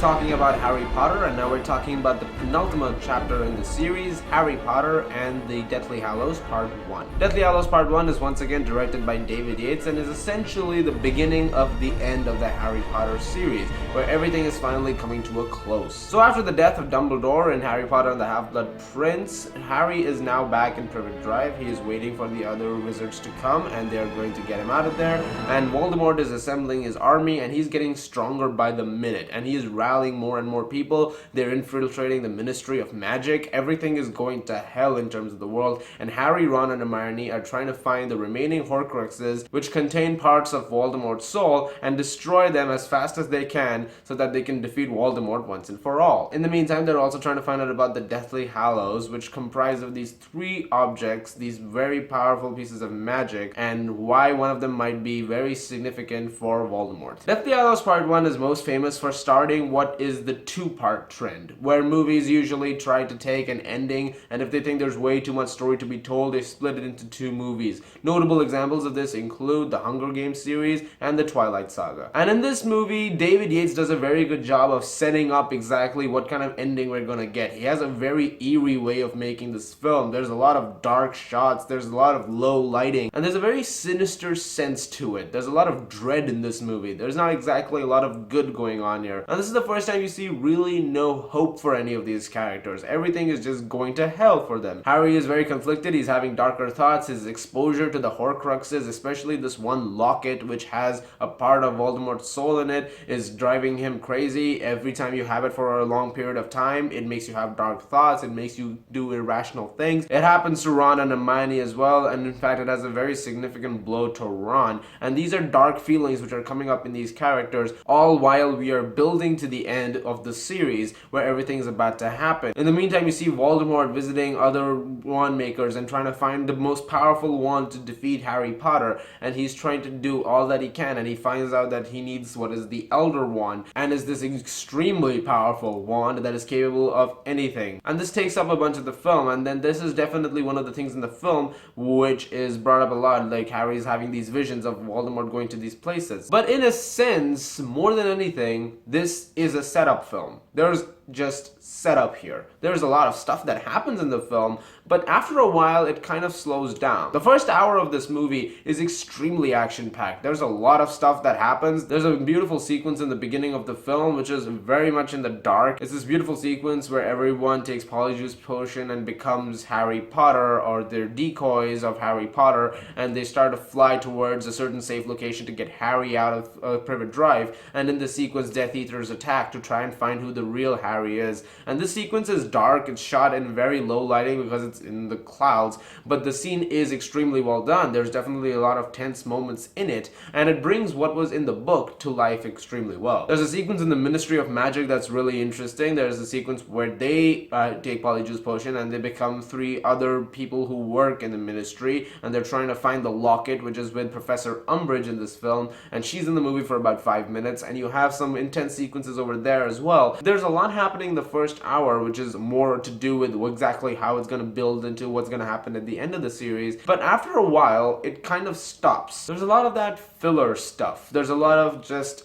talking about Harry Potter, and now we're talking about the penultimate chapter in the series, Harry Potter and the Deathly Hallows Part 1. Deathly Hallows Part 1 is once again directed by David Yates and is essentially the beginning of the end of the Harry Potter series, where everything is finally coming to a close. So after the death of Dumbledore in Harry Potter and the Half-Blood Prince, Harry is now back in Privet Drive. He is waiting for the other wizards to come, and they're going to get him out of there, and Voldemort is assembling his army, and he's getting stronger by the minute, and he is rallying more and more people. They're infiltrating the Ministry of Magic. Everything is going to hell in terms of the world, and Harry, Ron, and Hermione are trying to find the remaining Horcruxes, which contain parts of Voldemort's soul, and destroy them as fast as they can so that they can defeat Voldemort once and for all. In the meantime, they're also trying to find out about the Deathly Hallows, which comprise of these three objects, these very powerful pieces of magic, and why one of them might be very significant for Voldemort. Deathly Hallows Part 1 is most famous for starting what is the two-part trend, where movies usually try to take an ending, and if they think there's way too much story to be told, they split it into two movies. Notable examples of this include the Hunger Games series and the Twilight Saga. And in this movie, David Yates does a very good job of setting up exactly what kind of ending we're gonna get. He has a very eerie way of making this film. There's a lot of dark shots, there's a lot of low lighting, and there's a very sinister sense to it. There's a lot of dread in this movie. There's not exactly a lot of good going on here. And this is the first time you see really no hope for any of these characters. Everything is just going to hell for them. Harry is very conflicted. He's having darker thoughts. His exposure to the Horcruxes, especially this one locket which has a part of Voldemort's soul in it, is driving him crazy. Every time you have it for a long period of time, it makes you have dark thoughts. It makes you do irrational things. It happens to Ron and Hermione as well, and in fact it has a very significant blow to Ron. And these are dark feelings which are coming up in these characters, all while we are building to the end of the series where everything is about to happen. In the meantime, you see Voldemort visiting other wand makers and trying to find the most powerful wand to defeat Harry Potter, and he's trying to do all that he can, and he finds out that he needs what is the Elder Wand, and is this extremely powerful wand that is capable of anything. And this takes up a bunch of the film, and then this is definitely one of the things in the film which is brought up a lot, like Harry's having these visions of Voldemort going to these places. But in a sense, more than anything, this is a setup film. There's just setup here. There's a lot of stuff that happens in the film, but after a while it kind of slows down. The first hour of this movie is extremely action-packed. There's a lot of stuff that happens. There's a beautiful sequence in the beginning of the film which is very much in the dark. It's this beautiful sequence where everyone takes Polyjuice Potion and becomes Harry Potter, or they're decoys of Harry Potter, and they start to fly towards a certain safe location to get Harry out of Privet Drive. And in the sequence, Death Eaters attack to try and find who the real Harry is. And this sequence is dark. It's shot in very low lighting because it's in the clouds, but the scene is extremely well done. There's definitely a lot of tense moments in it, and it brings what was in the book to life extremely well. There's a sequence in the Ministry of Magic that's really interesting. There's a sequence where they take Polyjuice Potion and they become three other people who work in the Ministry, and they're trying to find the locket, which is with Professor Umbridge in this film, and she's in the movie for about 5 minutes, and you have some intense sequences over there as well. There's a lot happening the first hour, which is more to do with exactly how it's going to build into what's going to happen at the end of the series, but after a while it kind of stops. There's a lot of that filler stuff. There's a lot of just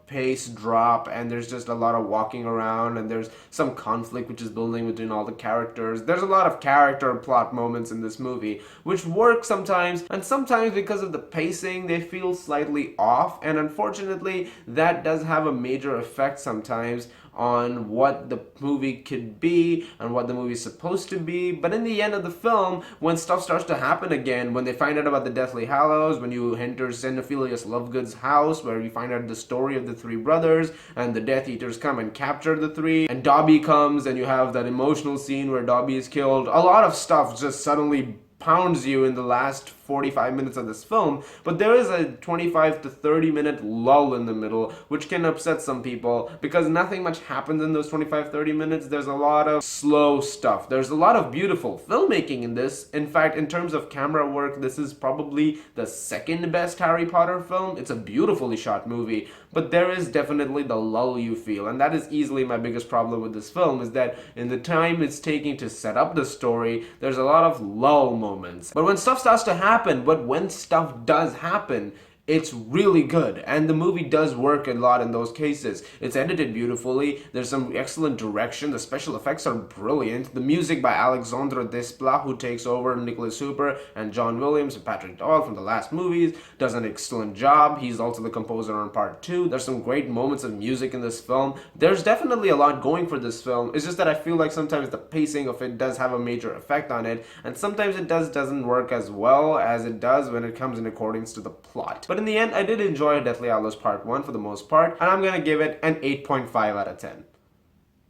pace drop, and there's just a lot of walking around, and there's some conflict which is building between all the characters. There's a lot of character plot moments in this movie which work sometimes, and sometimes because of the pacing they feel slightly off, and unfortunately that does have a major effect sometimes on what the movie could be and what the movie's supposed to be. But in the end of the film, when stuff starts to happen again, when they find out about the Deathly Hallows, when you enter Xenophilius Lovegood's house, where you find out the story of the three brothers, and the Death Eaters come and capture the three, and Dobby comes, and you have that emotional scene where Dobby is killed, a lot of stuff just suddenly pounds you in the last 45 minutes of this film, but there is a 25 to 30 minute lull in the middle, which can upset some people because nothing much happens in those 25-30 minutes. There's a lot of slow stuff. There's a lot of beautiful filmmaking in this. In fact, in terms of camera work, this is probably the second best Harry Potter film. It's a beautifully shot movie, but there is definitely the lull you feel, and that is easily my biggest problem with this film, is that in the time it's taking to set up the story, there's a lot of lull moments. But when stuff starts to happen, but when stuff does happen, it's really good, and the movie does work a lot in those cases. It's edited beautifully, there's some excellent direction, the special effects are brilliant, the music by Alexandre Desplat, who takes over Nicholas Hooper, and John Williams and Patrick Doyle from the last movies, does an excellent job. He's also the composer on part 2. There's some great moments of music in this film. There's definitely a lot going for this film. It's just that I feel like sometimes the pacing of it does have a major effect on it, and sometimes it doesn't work as well as it does when it comes in accordance to the plot. But in the end, I did enjoy Deathly Hallows Part 1 for the most part, and I'm gonna give it an 8.5 out of 10.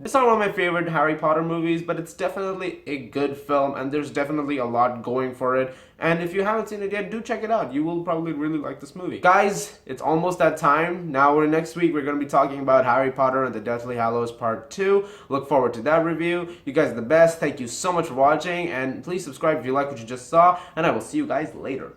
It's not one of my favorite Harry Potter movies, but it's definitely a good film, and there's definitely a lot going for it. And if you haven't seen it yet, do check it out. You will probably really like this movie. Guys, it's almost that time. Now, next week, we're going to be talking about Harry Potter and the Deathly Hallows Part 2. Look forward to that review. You guys are the best. Thank you so much for watching, and please subscribe if you like what you just saw, and I will see you guys later.